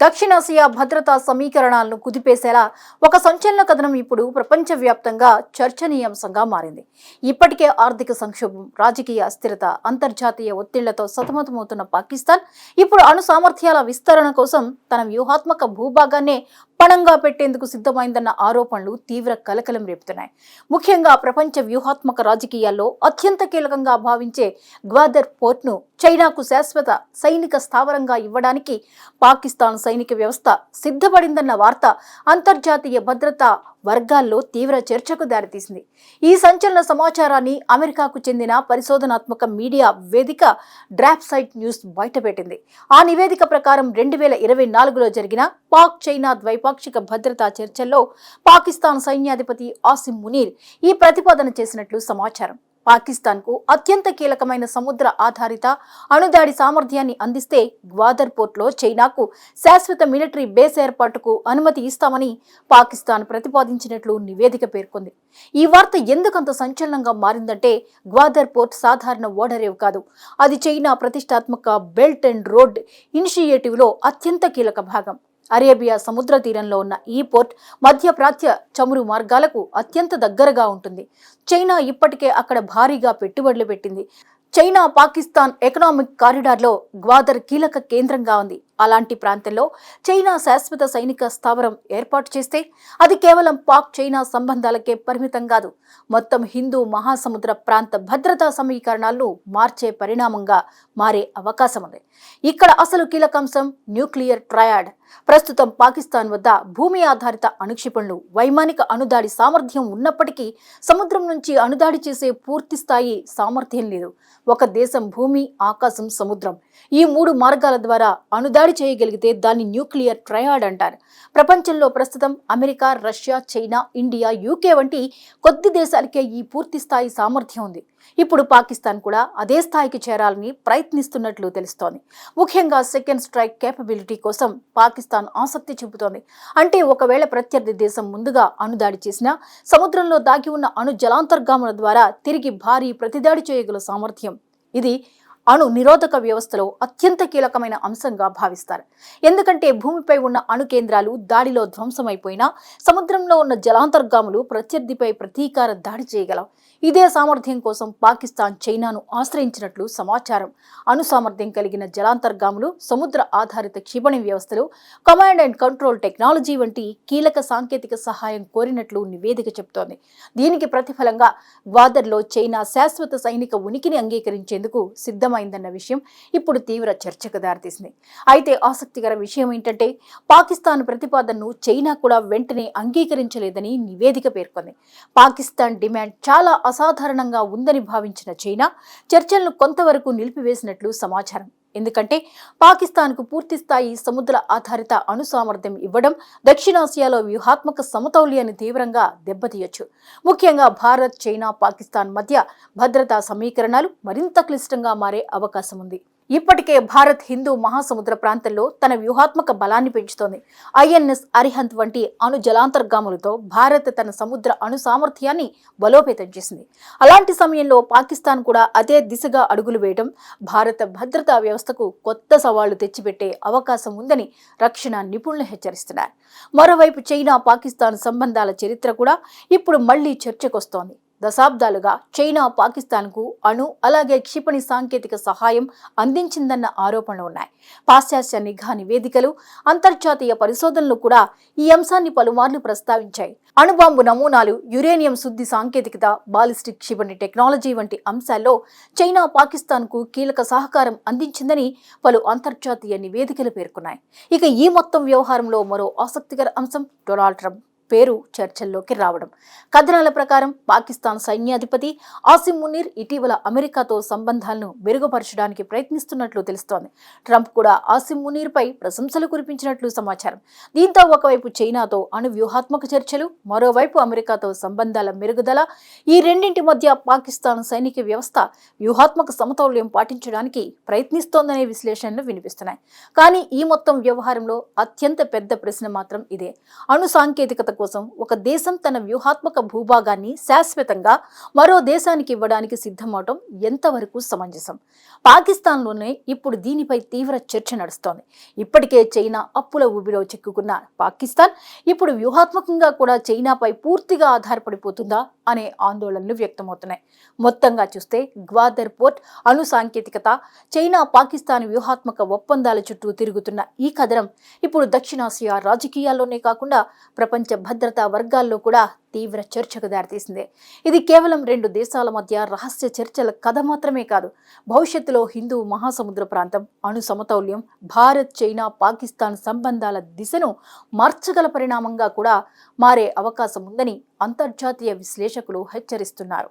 దక్షిణాసియా భద్రతా సమీకరణాలను కుదిపేసేలా ఒక సంచలన కథనం ఇప్పుడు ప్రపంచవ్యాప్తంగా చర్చనీయాంశంగా మారింది. ఇప్పటికే ఆర్థిక సంక్షోభం, రాజకీయ అస్థిరత, అంతర్జాతీయ ఒత్తిళ్లతో సతమతమవుతున్న పాకిస్తాన్ ఇప్పుడు అణు సామర్థ్యాల విస్తరణ కోసం తన వ్యూహాత్మక భూభాగాన్నే పణంగా పెట్టేందుకు సిద్ధమైందన్న ఆరోపణలు తీవ్ర కలకలం రేపుతున్నాయి. ముఖ్యంగా ప్రపంచ వ్యూహాత్మక రాజకీయాల్లో అత్యంత కీలకంగా భావించే గ్వాదర్ పోర్ట్ను చైనాకు శాశ్వత సైనిక స్థావరంగా ఇవ్వడానికి పాకిస్తాన్ సైనిక వ్యవస్థ సిద్ధపడిందన్న వార్త అంతర్జాతీయ భద్రతా వర్గాల్లో తీవ్ర చర్చకు దారితీసింది. ఈ సంచలన సమాచారాన్ని అమెరికాకు చెందిన పరిశోధనాత్మక మీడియా వేదిక డ్రాప్సైట్ న్యూస్ బయటపెట్టింది. ఆ నివేదిక ప్రకారం 2024లో జరిగిన పాక్ చైనా ద్వైపాక్షిక భద్రతా చర్చల్లో పాకిస్తాన్ సైన్యాధిపతి ఆసిమ్ మునీర్ ఈ ప్రతిపాదన చేసినట్లు సమాచారం. పాకిస్తాన్కు అత్యంత కీలకమైన సముద్ర ఆధారిత అణుదాడి సామర్థ్యాన్ని అందిస్తే గ్వాదర్ పోర్ట్లో చైనాకు శాశ్వత మిలిటరీ బేస్ ఏర్పాటుకు అనుమతి ఇస్తామని పాకిస్తాన్ ప్రతిపాదించినట్లు నివేదిక పేర్కొంది. ఈ వార్త ఎందుకంత సంచలనంగా మారిందంటే, గ్వాదర్ పోర్ట్ సాధారణ ఓడరేవు కాదు. అది చైనా ప్రతిష్టాత్మక బెల్ట్ అండ్ రోడ్ ఇనిషియేటివ్లో అత్యంత కీలక భాగం. అరేబియా సముద్ర తీరంలో ఉన్న ఈ పోర్ట్ మధ్యప్రాచ్య చమురు మార్గాలకు అత్యంత దగ్గరగా ఉంటుంది. చైనా ఇప్పటికే అక్కడ భారీగా పెట్టుబడులు పెట్టింది. చైనా పాకిస్తాన్ ఎకనామిక్ కారిడార్లో గ్వాదర్ కీలక కేంద్రంగా ఉంది. అలాంటి ప్రాంతంలో చైనా శాశ్వత సైనిక స్థావరం ఏర్పాటు చేస్తే అది కేవలం పాక్ చైనా సంబంధాలకే పరిమితం కాదు, మొత్తం హిందూ మహాసముద్ర ప్రాంత భద్రతా సమీకరణాలను మార్చే పరిణామంగా మారే అవకాశం ఉంది. ఇక్కడ అసలు కీలకాంశం న్యూక్లియర్ ట్రయాడ్. ప్రస్తుతం పాకిస్తాన్ వద్ద భూమి ఆధారిత అణుక్షిపణులు, వైమానిక అణుదాడి సామర్థ్యం ఉన్నప్పటికీ సముద్రం నుంచి అణుదాడి చేసే పూర్తి స్థాయి సామర్థ్యం లేదు. ఒక దేశం భూమి, ఆకాశం, సముద్రం ఈ 3 మార్గాల ద్వారా అణుదాడి చేయగలిగితే దాన్ని న్యూక్లియర్ ట్రయాడ్ అంటారు. ప్రపంచంలో ప్రస్తుతం America, Russia, China, India, UK వంటి కొద్ది దేశాలకే ఈ పూర్తి స్థాయి సామర్థ్యం ఉంది. ఇప్పుడు పాకిస్తాన్ కూడా అదే స్థాయికి చేరాలని ప్రయత్నిస్తున్నట్లు తెలుస్తోంది. ముఖ్యంగా సెకండ్ స్ట్రైక్ కేపబిలిటీ కోసం పాకిస్తాన్ ఆసక్తి చూపుతోంది. అంటే ఒకవేళ ప్రత్యర్థి దేశం ముందుగా అణుదాడి చేసినా సముద్రంలో దాగి ఉన్న అణు జలాంతర్గాముల ద్వారా తిరిగి భారీ ప్రతిదాడి చేయగల సామర్థ్యం ఇది అణు నిరోధక వ్యవస్థలో అత్యంత కీలకమైన అంశంగా భావిస్తారు. ఎందుకంటే భూమిపై ఉన్న అణు కేంద్రాలు దాడిలో ధ్వంసమైపోయినా సముద్రంలో ఉన్న జలాంతర్గాములు ప్రత్యర్థిపై ప్రతీకార దాడి చేయగలవు. ఇదే సామర్థ్యం కోసం పాకిస్తాన్ చైనాను ఆశ్రయించినట్లు సమాచారం. అణు సామర్థ్యం కలిగిన జలాంతర్గాములు, సముద్ర ఆధారిత క్షిపణి వ్యవస్థలు, కమాండ్ అండ్ కంట్రోల్ టెక్నాలజీ వంటి కీలక సాంకేతిక సహాయం కోరినట్లు నివేదిక చెబుతోంది. దీనికి ప్రతిఫలంగా గ్వాదర్లో చైనా శాశ్వత సైనిక ఉనికిని అంగీకరించేందుకు సిద్ధమైందన్న విషయం ఇప్పుడు తీవ్ర చర్చకు దారితీసింది. అయితే ఆసక్తికర విషయం ఏంటంటే, పాకిస్తాన్ ప్రతిపాదనను చైనా కూడా వెంటనే అంగీకరించలేదని నివేదిక పేర్కొంది. పాకిస్తాన్ డిమాండ్ చాలా అసాధారణంగా ఉందని భావించిన చైనా చర్చలను కొంతవరకు నిలిపివేసినట్లు సమాచారం. ఎందుకంటే పాకిస్తాన్కు పూర్తిస్థాయి సముద్ర ఆధారిత అణు సామర్థ్యం ఇవ్వడం దక్షిణాసియాలో వ్యూహాత్మక సమతౌల్యాన్ని తీవ్రంగా దెబ్బతీయొచ్చు. ముఖ్యంగా భారత్, చైనా, పాకిస్తాన్ మధ్య భద్రతా సమీకరణాలు మరింత క్లిష్టంగా మారే అవకాశం ఉంది. ఇప్పటికే భారత్ హిందూ మహాసముద్ర ప్రాంతంలో తన వ్యూహాత్మక బలాన్ని పెంచుతోంది. ఐఎన్ఎస్ అరిహంత్ వంటి అణు జలాంతర్గాములతో భారత్ తన సముద్ర అణు సామర్థ్యాన్ని బలోపేతం చేసింది. అలాంటి సమయంలో పాకిస్తాన్ కూడా అదే దిశగా అడుగులు వేయడం భారత భద్రతా వ్యవస్థకు కొత్త సవాళ్లు తెచ్చిపెట్టే అవకాశం ఉందని రక్షణ నిపుణులు హెచ్చరిస్తున్నారు. మరోవైపు చైనా పాకిస్తాన్ సంబంధాల చరిత్ర కూడా ఇప్పుడు మళ్లీ చర్చకొస్తోంది. దశాబ్దాలుగా చైనా పాకిస్తాన్కు అణు అలాగే క్షిపణి సాంకేతిక సహాయం అందించిందన్న ఆరోపణలు ఉన్నాయి. పాశ్చాత్య నిఘా నివేదికలు, అంతర్జాతీయ పరిశోధనలు కూడా ఈ అంశాన్ని పలుమార్లు ప్రస్తావించాయి. అణుబాంబు నమూనాలు, యురేనియం శుద్ధి సాంకేతికత, బాలిస్టిక్ క్షిపణి టెక్నాలజీ వంటి అంశాల్లో చైనా పాకిస్తాన్కు కీలక సహకారం అందించిందని పలు అంతర్జాతీయ నివేదికలు పేర్కొన్నాయి. ఇక ఈ మొత్తం వ్యవహారంలో మరో ఆసక్తికర అంశం డొనాల్డ్ ట్రంప్ పేరు చర్చల్లోకి రావడం. కథనాల ప్రకారం పాకిస్తాన్ సైన్యాధిపతి ఆసిమ్ మునీర్ ఇటీవల అమెరికాతో సంబంధాలను మెరుగుపరచడానికి ప్రయత్నిస్తున్నట్లు తెలుస్తోంది. ట్రంప్ కూడా ఆసిమ్ మునీర్పై ప్రశంసలు కురిపించినట్లు సమాచారం. దీంతో ఒకవైపు చైనాతో అణు వ్యూహాత్మక చర్చలు, మరోవైపు అమెరికాతో సంబంధాల మెరుగుదల, ఈ రెండింటి మధ్య పాకిస్తాన్ సైనిక వ్యవస్థ వ్యూహాత్మక సమతౌల్యం పాటించడానికి ప్రయత్నిస్తోందనే విశ్లేషణలు వినిపిస్తున్నాయి. కానీ ఈ మొత్తం వ్యవహారంలో అత్యంత పెద్ద ప్రశ్న మాత్రం ఇదే: అణు సాంకేతికత కోసం ఒక దేశం తన వ్యూహాత్మక భూభాగాన్ని శాశ్వతంగా మరో దేశానికి ఇవ్వడానికి సిద్ధమవడం ఎంతవరకు సమంజసం? పాకిస్తాన్లోనే ఇప్పుడు దీనిపై తీవ్ర చర్చ నడుస్తోంది. ఇప్పటికే చైనా అప్పుల ఊబిలో చిక్కుకున్న పాకిస్తాన్ ఇప్పుడు వ్యూహాత్మకంగా కూడా చైనాపై పూర్తిగా ఆధారపడిపోతుందా అనే ఆందోళనలు వ్యక్తమవుతున్నాయి. మొత్తంగా చూస్తే గ్వాదర్ పోర్ట్, అణు సాంకేతికత, చైనా పాకిస్తాన్ వ్యూహాత్మక ఒప్పందాల చుట్టూ తిరుగుతున్న ఈ కథనం ఇప్పుడు దక్షిణాసియా రాజకీయాల్లోనే కాకుండా ప్రపంచ భద్రతా వర్గాల్లో కూడా తీవ్ర చర్చకు దారితీసింది. ఇది కేవలం రెండు దేశాల మధ్య రహస్య చర్చల కథ మాత్రమే కాదు, భవిష్యత్తులో హిందూ మహాసముద్ర ప్రాంతం, అణు సమతౌల్యం, భారత్ చైనా పాకిస్తాన్ సంబంధాల దిశను మార్చగల పరిణామంగా కూడా మారే అవకాశం ఉందని అంతర్జాతీయ విశ్లేషకులు హెచ్చరిస్తున్నారు.